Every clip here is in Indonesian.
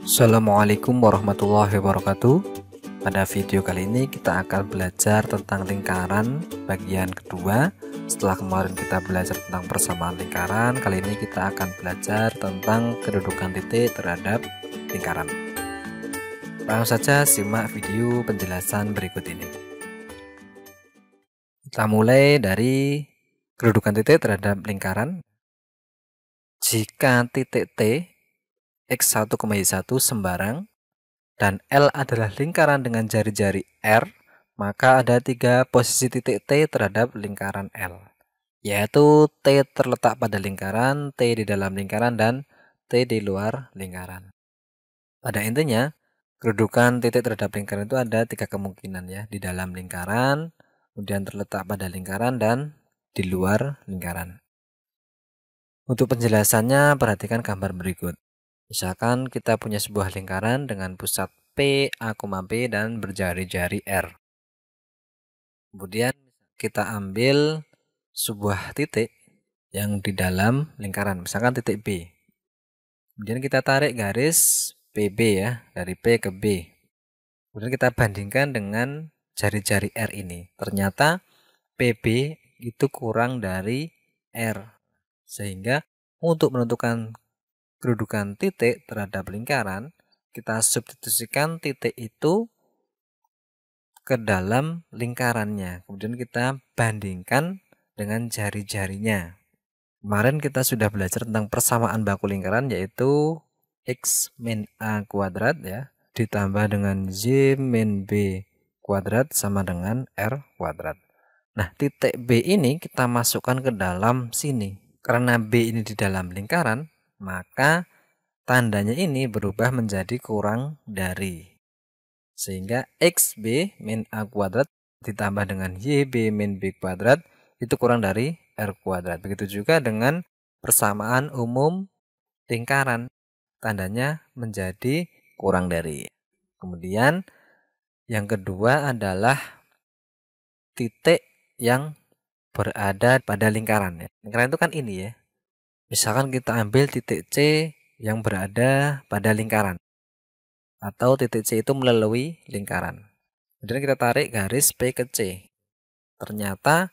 Assalamualaikum warahmatullahi wabarakatuh. Pada video kali ini kita akan belajar tentang lingkaran bagian kedua. Setelah kemarin kita belajar tentang persamaan lingkaran, kali ini kita akan belajar tentang kedudukan titik terhadap lingkaran. Langsung saja simak video penjelasan berikut ini. Kita mulai dari kedudukan titik terhadap lingkaran. Jika titik T X1, Y1 sembarang dan L adalah lingkaran dengan jari-jari R, maka ada 3 posisi titik T terhadap lingkaran L, yaitu T terletak pada lingkaran, T di dalam lingkaran, dan T di luar lingkaran. Pada intinya, kedudukan titik terhadap lingkaran itu ada 3 kemungkinan ya, di dalam lingkaran, kemudian terletak pada lingkaran, dan di luar lingkaran. Untuk penjelasannya, perhatikan gambar berikut. Misalkan kita punya sebuah lingkaran dengan pusat P, A, P dan berjari-jari R. Kemudian kita ambil sebuah titik yang di dalam lingkaran, misalkan titik B. Kemudian kita tarik garis PB ya, dari P ke B. Kemudian kita bandingkan dengan jari-jari R ini. Ternyata PB itu kurang dari R. Sehingga untuk menentukan kedudukan titik terhadap lingkaran, kita substitusikan titik itu ke dalam lingkarannya. Kemudian kita bandingkan dengan jari-jarinya. Kemarin kita sudah belajar tentang persamaan baku lingkaran, yaitu X min A kuadrat ya, ditambah dengan Y min B kuadrat sama dengan R kuadrat. Nah, titik B ini kita masukkan ke dalam sini. Karena B ini di dalam lingkaran, maka tandanya ini berubah menjadi kurang dari. Sehingga XB min A kuadrat ditambah dengan YB min B kuadrat itu kurang dari R kuadrat. Begitu juga dengan persamaan umum lingkaran. Tandanya menjadi kurang dari. Kemudian yang kedua adalah titik yang berada pada lingkaran ya. Lingkaran itu kan ini ya. Misalkan kita ambil titik C yang berada pada lingkaran, atau titik C itu melalui lingkaran. Kemudian kita tarik garis P ke C. Ternyata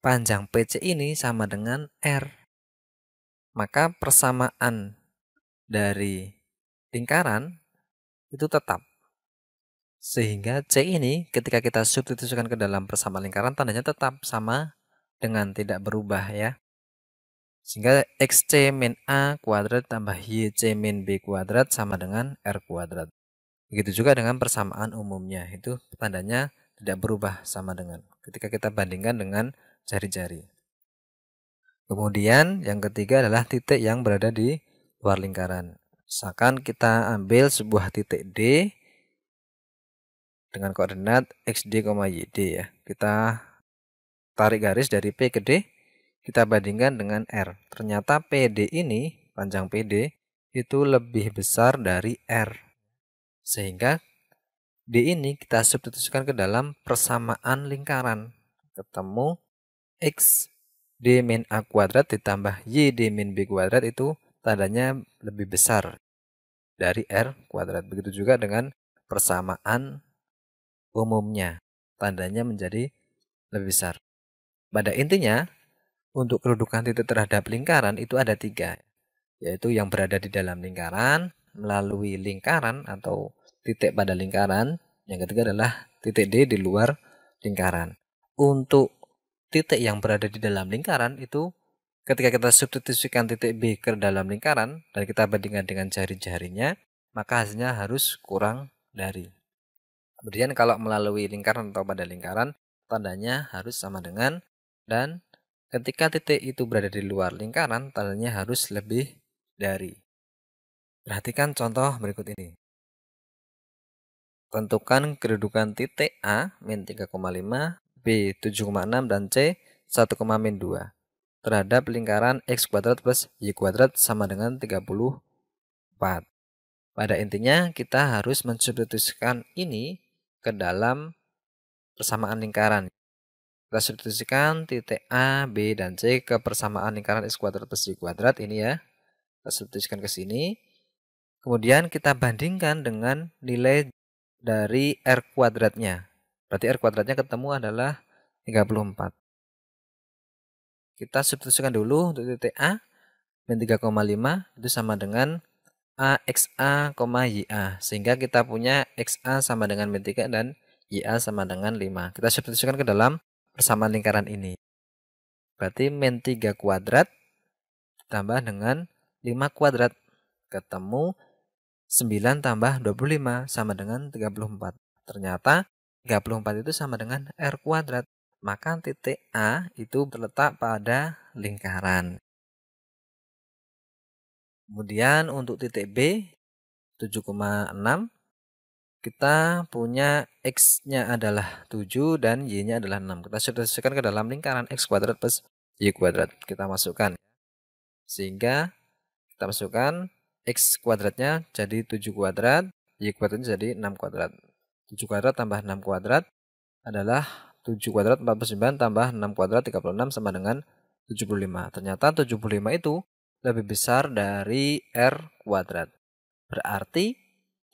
panjang PC ini sama dengan R. Maka persamaan dari lingkaran itu tetap. Sehingga C ini ketika kita substitusikan ke dalam persamaan lingkaran, tandanya tetap sama dengan tidak berubah ya. Sehingga XC min A kuadrat tambah YC min B kuadrat sama dengan R kuadrat. Begitu juga dengan persamaan umumnya, itu tandanya tidak berubah sama dengan ketika kita bandingkan dengan jari-jari. Kemudian yang ketiga adalah titik yang berada di luar lingkaran. Misalkan kita ambil sebuah titik D dengan koordinat XD, YD ya. Kita tarik garis dari P ke D, kita bandingkan dengan R. Ternyata PD ini, panjang PD, itu lebih besar dari R. Sehingga D ini kita substitusikan ke dalam persamaan lingkaran. Ketemu X D min A kuadrat ditambah Y D min B kuadrat itu tandanya lebih besar dari R kuadrat. Begitu juga dengan persamaan umumnya. Tandanya menjadi lebih besar. Pada intinya, untuk kedudukan titik terhadap lingkaran itu ada 3, yaitu yang berada di dalam lingkaran, melalui lingkaran atau titik pada lingkaran. Yang ketiga adalah titik D di luar lingkaran. Untuk titik yang berada di dalam lingkaran itu ketika kita substitusikan titik B ke dalam lingkaran dan kita bandingkan dengan jari-jarinya, maka hasilnya harus kurang dari. Kemudian kalau melalui lingkaran atau pada lingkaran, tandanya harus sama dengan, dan ketika titik itu berada di luar lingkaran, tandanya harus lebih dari. Perhatikan contoh berikut ini. Tentukan kedudukan titik A min 3,5, B 7,6 dan C 1, min 2 terhadap lingkaran X kuadrat plus Y kuadrat sama dengan 34. Pada intinya kita harus mensubstitusikan ini ke dalam persamaan lingkaran. Kita substitusikan titik A, B, dan C ke persamaan lingkaran X kuadrat plus Y kuadrat ini ya. Kita substitusikan ke sini. Kemudian kita bandingkan dengan nilai dari R kuadratnya. Berarti R kuadratnya ketemu adalah 34. Kita substitusikan dulu untuk titik A, min 3,5 itu sama dengan AXA, YA. Sehingga kita punya XA sama dengan min 3 dan YA sama dengan 5. Kita substitusikan ke dalam persamaan lingkaran ini. Berarti min 3 kuadrat ditambah dengan 5 kuadrat. Ketemu 9 tambah 25 sama dengan 34. Ternyata 34 itu sama dengan R kuadrat. Maka titik A itu terletak pada lingkaran. Kemudian untuk titik B 7,6 kita punya X-nya adalah 7 dan Y-nya adalah 6. Kita substitusikan ke dalam lingkaran X kuadrat plus Y kuadrat. Kita masukkan. Sehingga kita masukkan X kuadratnya jadi 7 kuadrat, Y kuadratnya jadi 6 kuadrat. 7 kuadrat tambah 6 kuadrat adalah 7 kuadrat 49 tambah 6 kuadrat 36 sama dengan 75. Ternyata 75 itu lebih besar dari R kuadrat. Berarti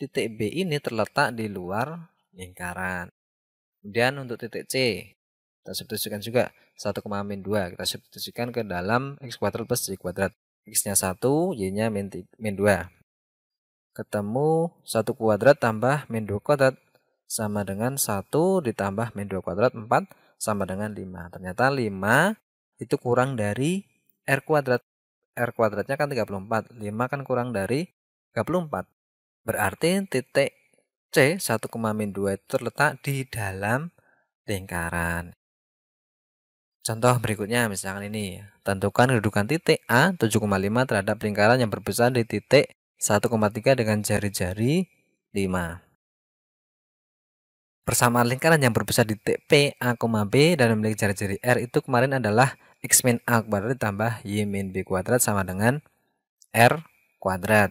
titik B ini terletak di luar lingkaran. Kemudian untuk titik C, kita substitusikan juga 1,-2. Kita substitusikan ke dalam X kuadrat plus Y kuadrat. X-nya 1, Y-nya min 2. Ketemu 1 kuadrat tambah min 2 kuadrat sama dengan 1 ditambah min 2 kuadrat 4 sama dengan 5. Ternyata 5 itu kurang dari R kuadrat. R kuadratnya kan 34. 5 kan kurang dari 34. Berarti titik C 1,-2 itu terletak di dalam lingkaran. Contoh berikutnya misalkan ini. Tentukan kedudukan titik A 7,5 terhadap lingkaran yang berpusat di titik 1,3 dengan jari-jari 5. Persamaan lingkaran yang berpusat di titik P, A, B dan memiliki jari-jari R itu kemarin adalah X min A kuadrat ditambah Y min B kuadrat sama dengan R kuadrat.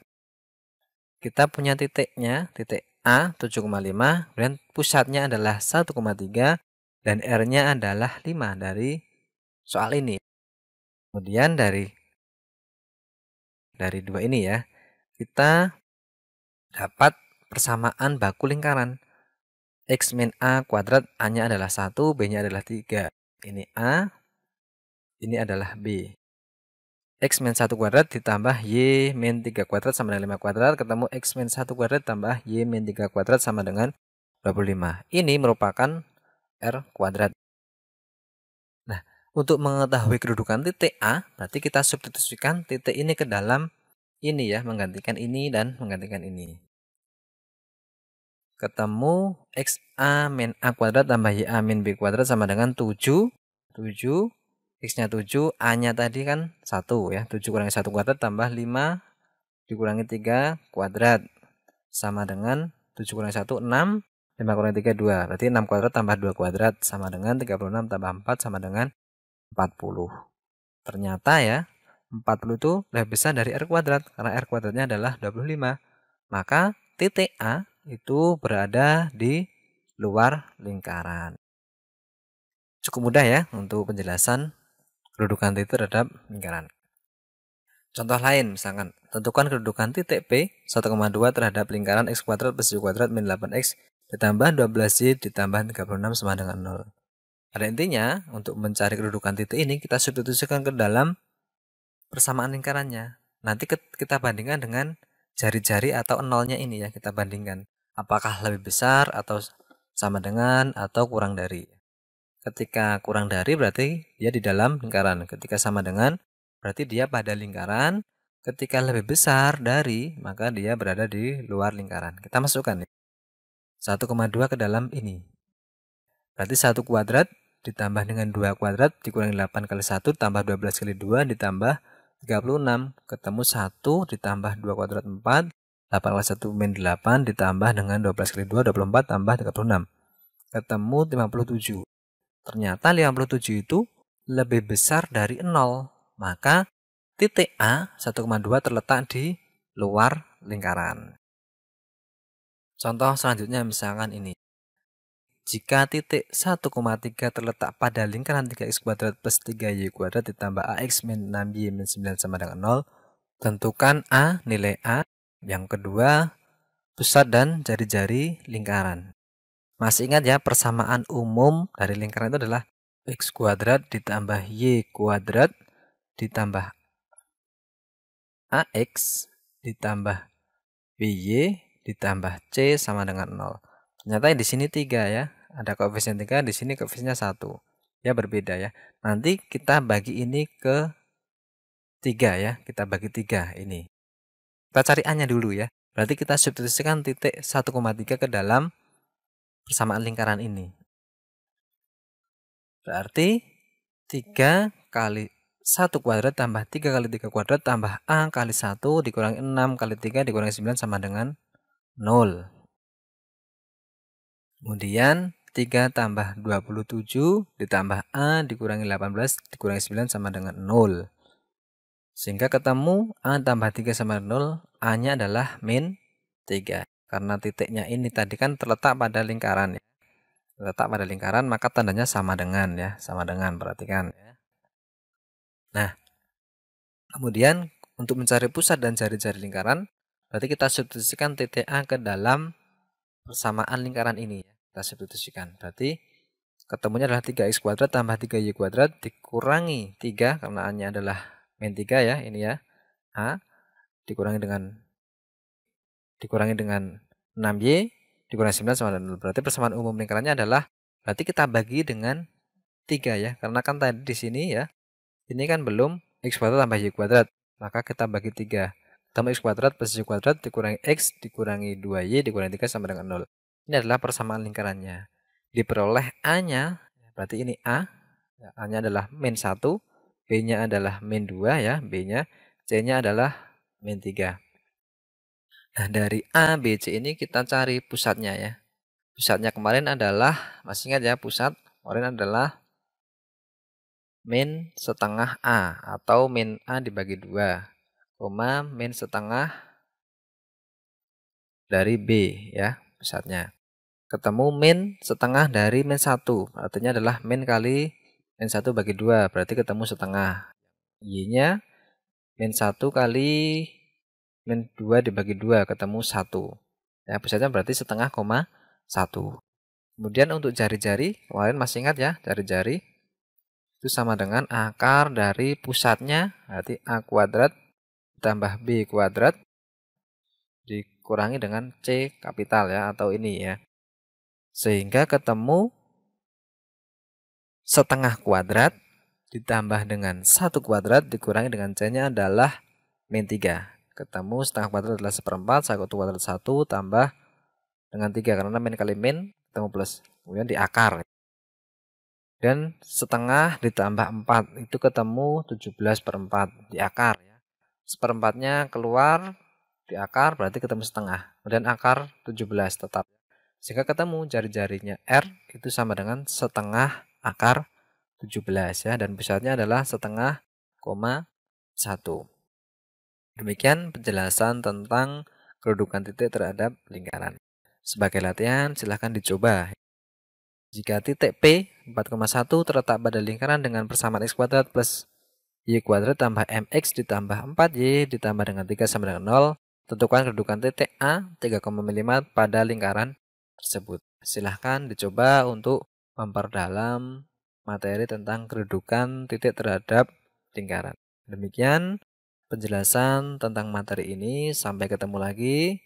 Kita punya titiknya, titik A 7,5, kemudian pusatnya adalah 1,3 dan R-nya adalah 5 dari soal ini. Kemudian dari dua ini ya, kita dapat persamaan baku lingkaran. X min A kuadrat, A-nya adalah 1, B-nya adalah 3. Ini A, ini adalah B. X min 1 kuadrat ditambah Y min 3 kuadrat sama dengan 5 kuadrat, ketemu X min 1 kuadrat tambah Y min 3 kuadrat sama dengan 25. Ini merupakan R kuadrat. Nah, untuk mengetahui kedudukan titik A, berarti kita substitusikan titik ini ke dalam ini ya, menggantikan ini dan menggantikan ini. Ketemu XA min A kuadrat tambah YA min B kuadrat sama dengan 7. 7, X-nya 7, A-nya tadi kan 1 ya. 7 kurangi 1 kuadrat tambah 5 dikurangi 3 kuadrat. Sama dengan 7 kurangi 1, 6. 5 kurangi 3, 2. Berarti 6 kuadrat tambah 2 kuadrat sama dengan 36 tambah 4 sama dengan 40. Ternyata ya, 40 itu lebih besar dari R kuadrat karena R kuadratnya adalah 25. Maka titik A itu berada di luar lingkaran. Cukup mudah ya untuk penjelasan kedudukan titik terhadap lingkaran. Contoh lain misalkan, tentukan kedudukan titik P 1,2 terhadap lingkaran X kuadrat plus Y kuadrat min 8X ditambah 12Y ditambah 36 sama dengan 0. Pada intinya, untuk mencari kedudukan titik ini, kita substitusikan ke dalam persamaan lingkarannya. Nanti kita bandingkan dengan jari-jari atau nolnya ini ya, kita bandingkan. Apakah lebih besar atau sama dengan atau kurang dari. Ketika kurang dari berarti dia di dalam lingkaran. Ketika sama dengan berarti dia pada lingkaran. Ketika lebih besar dari maka dia berada di luar lingkaran. Kita masukkan ya. 1,2 ke dalam ini. Berarti 1 kuadrat ditambah dengan 2 kuadrat dikurangi 8 kali 1 tambah 12 kali 2 ditambah 36. Ketemu 1 ditambah 2 kuadrat 4. 8 kali 1 min 8 ditambah dengan 12 kali 2 24 tambah 36. Ketemu 57. Ternyata 57 itu lebih besar dari 0. Maka titik A 1,2 terletak di luar lingkaran. Contoh selanjutnya misalkan ini. Jika titik 1,3 terletak pada lingkaran 3x kuadrat plus 3y kuadrat ditambah ax min 6y min 9 sama dengan 0, tentukan A nilai A Yang kedua, pusat dan jari-jari lingkaran. Masih ingat ya, persamaan umum dari lingkaran itu adalah x kuadrat ditambah y kuadrat ditambah ax ditambah by ditambah c sama dengan 0. Ternyata di sini 3 ya. Ada koefisien 3, di sini koefisiennya 1. Ya berbeda ya. Nanti kita bagi ini ke 3 ya. Kita bagi 3 ini. Kita cari A-nya dulu ya. Berarti kita substitusikan titik 1,3 ke dalam persamaan lingkaran ini. Berarti 3 kali 1 kuadrat tambah 3 kali 3 kuadrat tambah A kali 1 dikurangi 6 kali 3 dikurangi 9 sama dengan 0. Kemudian 3 tambah 27 ditambah A dikurangi 18 dikurangi 9 sama dengan 0. Sehingga ketemu A tambah 3 sama 0, A-nya adalah min 3. Karena titiknya ini tadi kan terletak pada lingkaran ya. Terletak pada lingkaran maka tandanya sama dengan ya, sama dengan, perhatikan ya. Nah, kemudian untuk mencari pusat dan jari-jari lingkaran, berarti kita substitusikan titik A ke dalam persamaan lingkaran ini ya. Kita substitusikan. Berarti ketemunya adalah 3x kuadrat tambah 3y kuadrat dikurangi 3 karena A-nya adalah min 3 ya, ini ya. A dikurangi dengan 6y dikurangi 9 sama dengan 0. Berarti persamaan umum lingkarannya adalah, berarti kita bagi dengan 3 ya. Karena kan tadi di sini ya, ini kan belum x kuadrat tambah y kuadrat. Maka kita bagi 3. Tambah x kuadrat plus y kuadrat dikurangi x dikurangi 2y dikurangi 3 sama dengan 0. Ini adalah persamaan lingkarannya. Diperoleh A-nya, berarti ini A. A-nya adalah min 1. B-nya adalah min 2 ya, B-nya. C-nya adalah min 3. Nah, dari A, B, C ini kita cari pusatnya ya. Pusatnya kemarin adalah, masih ingat ya, pusat kemarin adalah min setengah A atau min A dibagi 2, koma min setengah dari B ya, pusatnya. Ketemu min setengah dari min 1, artinya adalah min kali min 1 bagi 2, berarti ketemu setengah. Y-nya min 1 kali min 2 dibagi 2, ketemu 1. Ya, pusatnya berarti setengah koma 1. Kemudian untuk jari-jari, kemarin masih ingat ya, jari-jari itu sama dengan akar dari pusatnya, berarti A kuadrat ditambah B kuadrat dikurangi dengan C kapital ya, atau ini ya. Sehingga ketemu setengah kuadrat ditambah dengan 1 kuadrat dikurangi dengan C-nya adalah min 3. Ketemu setengah kuadrat adalah 1/4, 1 kuadrat 1 tambah dengan 3. Karena min kali min ketemu plus. Kemudian di akar. Dan setengah ditambah 4 itu ketemu 17/4 di akar. 1/4-nya keluar di akar berarti ketemu setengah. Kemudian akar 17 tetap. Sehingga ketemu jari-jarinya R itu sama dengan setengah akar 17 ya. Dan pusatnya adalah setengah koma 1. Demikian penjelasan tentang kedudukan titik terhadap lingkaran. Sebagai latihan silahkan dicoba. Jika titik P 4,1 terletak pada lingkaran dengan persamaan x kuadrat plus y kuadrat tambah mx ditambah 4y ditambah dengan 3 sama dengan 0, tentukan kedudukan titik A 3,5 pada lingkaran tersebut. Silahkan dicoba untuk memperdalam materi tentang kedudukan titik terhadap lingkaran. Demikian penjelasan tentang materi ini. Sampai ketemu lagi.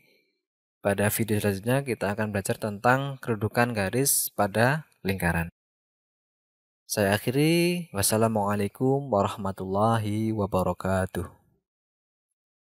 Pada video selanjutnya kita akan belajar tentang kedudukan garis pada lingkaran. Saya akhiri. Wassalamualaikum warahmatullahi wabarakatuh.